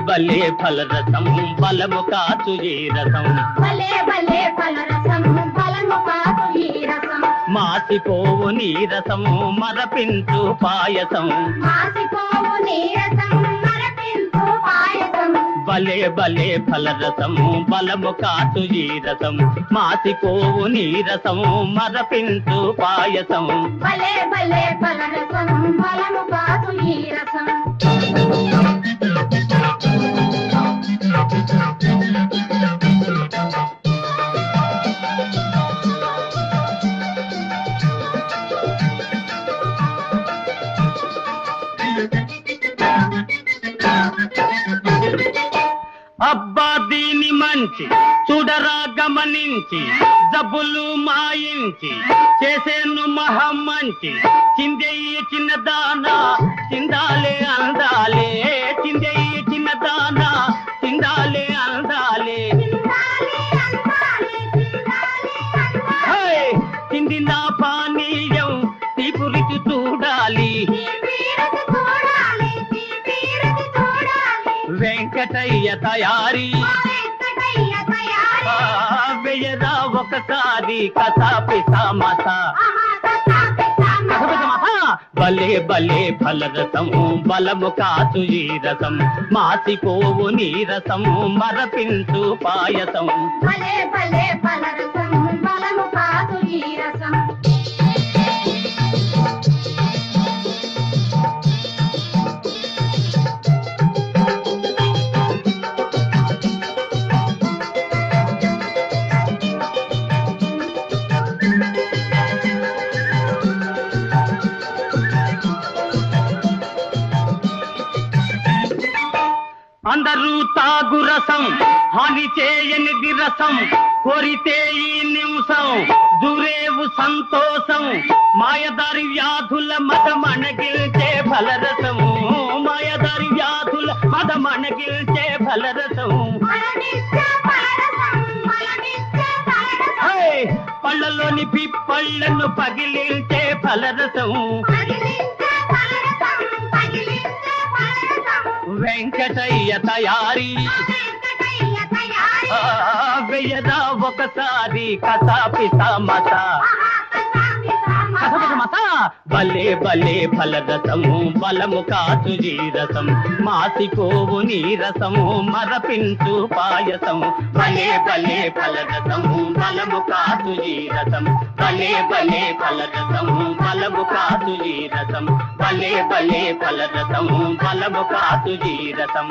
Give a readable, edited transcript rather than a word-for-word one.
భలే ఫలరసం బలము కాచు ఈ రసం భలే భలే ఫలరసం బలము కాచు ఈ రసం మాసిపోవు నీరసము మరపించు పాయసం మాసిపోవు నీరసం మరపించు పాయసం భలే భలే ఫలరసము బలము కాచు ఈ రసం మాసిపోవు నీరసము మరపించు పాయసం భలే భలే ఫలరసం బలము కాచు ఈ రసం అబ్బా దీని మంచి చూడరా గమనించి జబ్బులు మాయించి చేసేను మహం మంచి చిందెయ్యి చిన్నదానా చిందాలే అందాలే చిందెయ్యి చిన్నదానా చిందాలే అందాలే చిందిన పానీయం తీపురికి చూడాలి వెంకటయ్య తయారీ వెయ్యరా ఒకసారి కసాపి సమత భలే భలే ఫలరసము బలము కాచు ఈ రసం మాసిపోవు నీరసము మరపించు పాయసం భలే భలే ఫలరసం బలము కాచు ఈ రసం అందరూ తాగు రసం హాని చేయనిది రసం కోరితే ఈ నిమిషం దూరేవు సంతోషం మాయదారి వ్యాధుల మదమణగిల్చే ఫలరసము మాయదారి వ్యాధుల మదమణగిల్చే ఫలరసము పళ్ళలోని పిప్పళ్ళను పగిలించే ఫలరసము వెంకటయ్య తయారీ వెయ్యదా ఒకసారి కసాపి సమత భలే భలే ఫలరసము బలము కాచు ఈ రసం మాసిపోవు నీరసము మరపించు పాయసం భలే భలే ఫలరసము బలము కాచు ఈ రసం భలే భలే ఫలరసము బలము కాచు ఈ రసం భలే భలే ఫలరసము బలము కాచు ఈ రసం